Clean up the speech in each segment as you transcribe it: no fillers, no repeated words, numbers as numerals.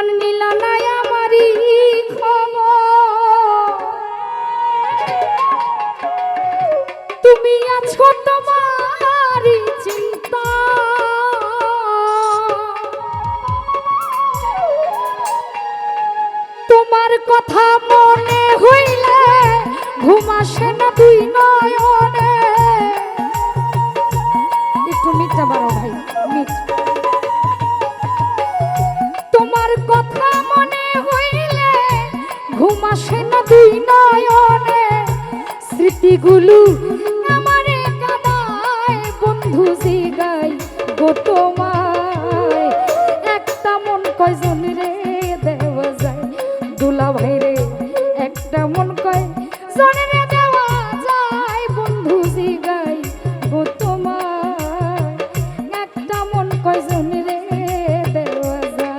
প্রাণ নীলা নাই আমারই খবর, তুমি আছো তোমারই চিন্তা, তোমার কথা মনে হইলে ঘুম আসে না দুই নয়নে। একটু মিটটা বাড়ো ভাই, মিট। তোমার কথা মনে হইলে ঘুম আসে না দুই নয়নে, স্মৃতিগুলো আমারে কাঁদায় বন্ধু জিগাই গো তোমায়, একটা মন কয়জন রে দেওয়া যায় দুলা ভাই রে, একটা মন কয়জন রে দেওয়া যায় বন্ধু জিগাই গো তোমায়, একটা মন কয়জন রে দেওয়া যায়।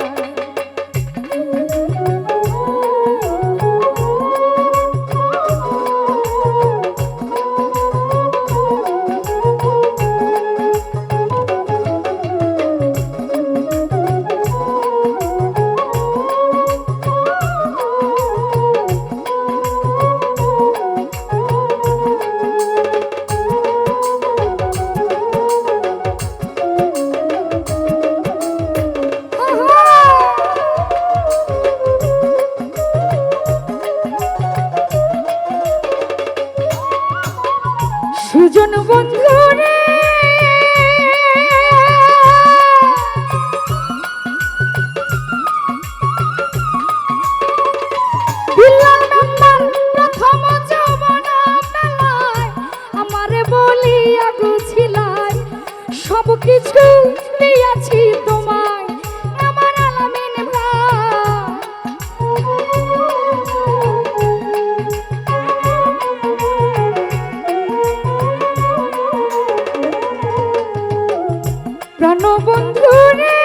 সুজন বন্ধু রে দিলাম নাম্বার প্রথম যৌবন বেলায়, আমারে বলিয়া গুছিলাই সব কিছু দিয়াছি তোমায় আমার আলামিন ভাই। প্রাণবন্ধু রে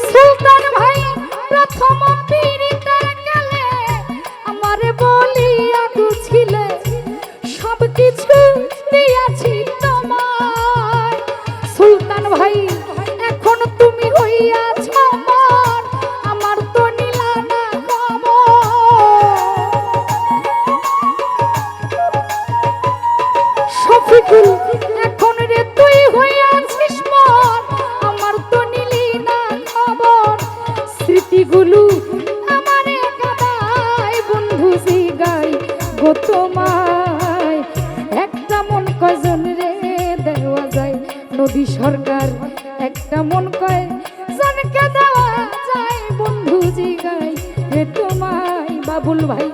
সুলতান ভাই প্রথম পীড়িতের গেলে আমারে বলিয়া গুছিলে সব কিছু দিয়াছি তোমায়। সুলতান ভাই এখন তুমি হইয়াছ আমার, আমার তো নীলা না শফিকুল, এখন রে তুই হইয়াছিস মর, আমার তো নিলি না খবর, স্মৃতিগুলো আমারে কাঁদায় বন্ধু জিগাই গো তোমায়, একটা মন কয়জন রে দেওয়া যায় নদী সরকার, একটা মন কয়জনকে দেওয়া যায় বন্ধু জিগাই রে তোমায়। বাবুল ভাই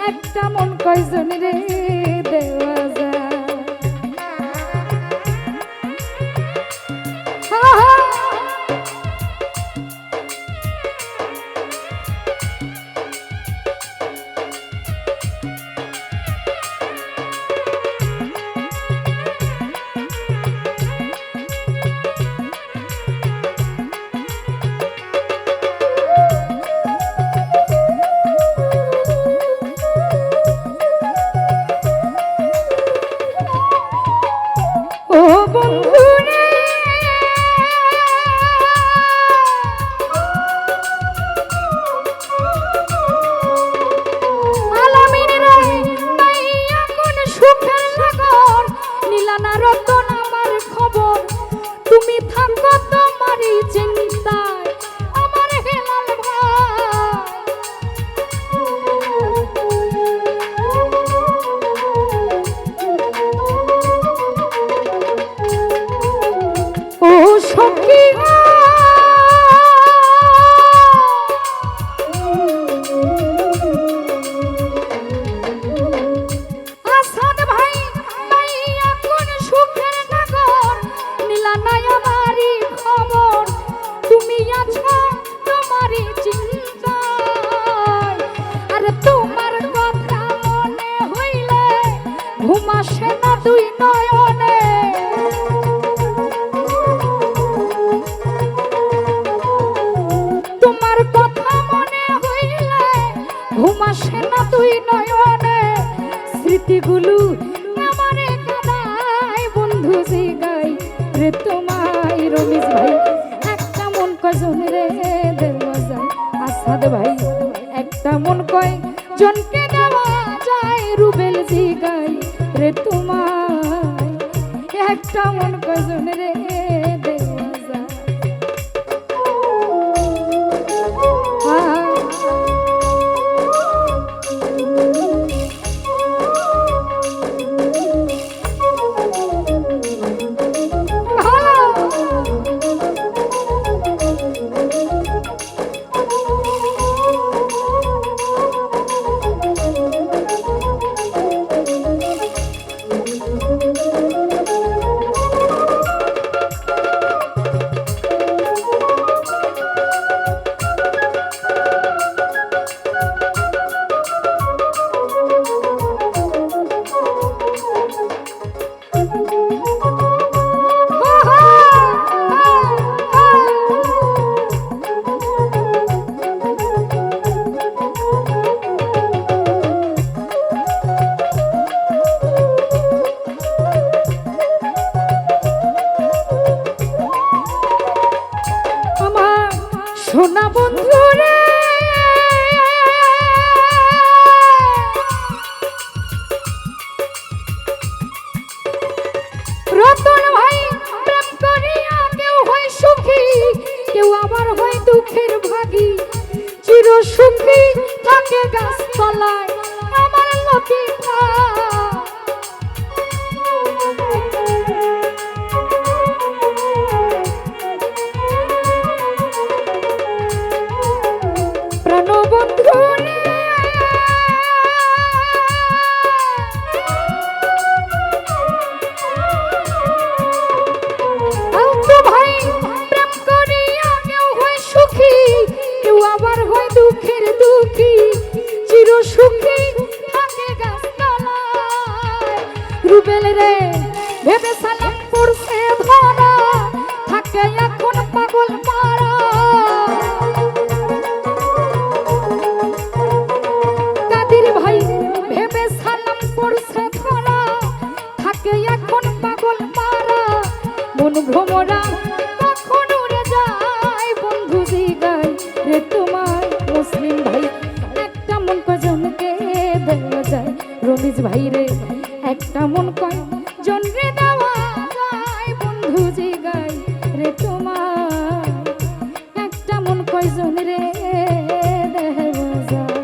একটা মন কয়জন রে দেওয়া যায়। ও বন্ধু রে আলামিন রে মাইয়া কোন সুখের সাগর, নীলানা রতন আমার খবর, তুমি থাকো তোমারই চিন্তায় আমার হেলাল ভাই। ও সখী আসাদ ভাই মাইয়া কোন সুখের নগর, নীলা নাই আমারই খবর, তুমি আছো তোমারই চিন্তায়, আরে তোমার কথা মনে হইলে ঘুম আসে না দুই নয়নে। তোমার কথা মনে হইলে ঘুম আসে না দুই নয়নে, স্মৃতিগুলো আমারে কাঁদা সাদ ভাই একটা মন কয় জনকে দেওয়া যায় রুবেল জিগাই রে তোমায় একটা মন কয় জন রে দেওয়া যায় সোনা বন্ধু রে রতন ভাই প্রেম করিয়া কেউ হয় সুখী কেউ আবার হয় দুঃখের ভাগী চির সুখী থাকে গাছতলায় আমার লতিকা বন্ধু ভাই প্রেম করিয়া কেউ হয় সুখী কেউ আবার হয় দুঃখের দুঃখী চির সুখী থাকে গাছতলায় রুবেল রে ভেবে সালাম পড়ছে ধরা থাকে এখন পাগল মারা ভাই ভেবে সালাম পড়ছে ধরা থাকে এখন পাগল মারা মন ভ্রমরা কখন উড়ে যায় বন্ধু জিগাই রে তোমার মুসলিম ভাই একটা মন কজনকে দেওয়া যায় রমিজ ভাই রে একটা মন কজন রে দেওয়া যায় বন্ধু জিগাই রে তোমার একটা মন কজন রে দেওয়া যায়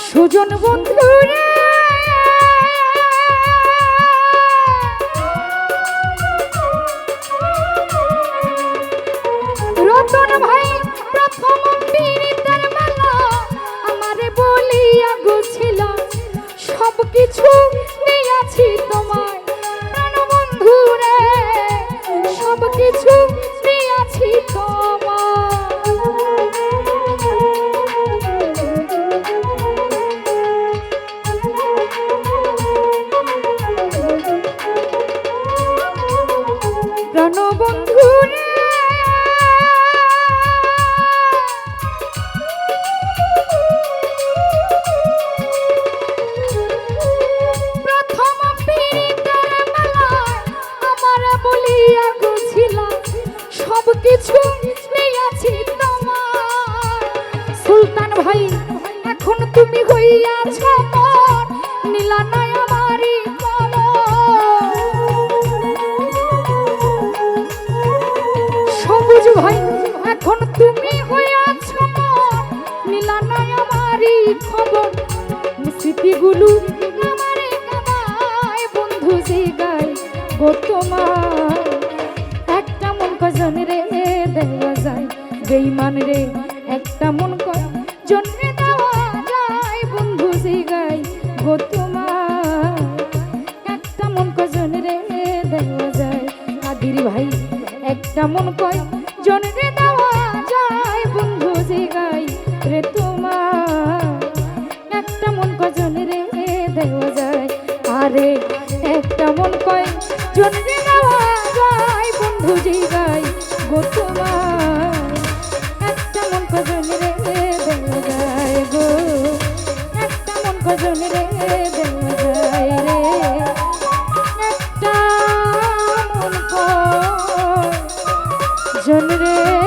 সুজন বন্ধু রে রতন ভাই প্রথম পীড়িতের মেলা আমারে বলিয়া গুছিল সবকিছু নিয়াছি তোমায় প্রাণ বন্ধু রে সবকিছু নিয়াছি তোমায় বন্ধু রে প্রথম পীড়িতের মেলায় আমার বলিয়া গছিল সবকিছু নিয়াছি তোমার সুলতান ভাই এখন তুমি হইয়াছ মন নীলা নয় আমারই কমল প্রাণ রে একটা মন কয় জন্মে দেওয়া যায় বন্ধু জিগাই গো তোমার একটা মন কয় জন্মে দেওয়া যায় কাদির ভাই একটা মন কয় জন্মে দেওয়া যায় বন্ধু জিগাই রে তোমার একটা মন কয় জন্মে দেওয়া যায় আরে একটা মন কয় জন্মে দেওয়া যায় বন্ধু জিগাই গো তোমার একটা মন কয় জন্মে দেওয়া যায় গো একটা মন কয় জন্মে দেওয়া যায় রে একটা মন কয় জন্মে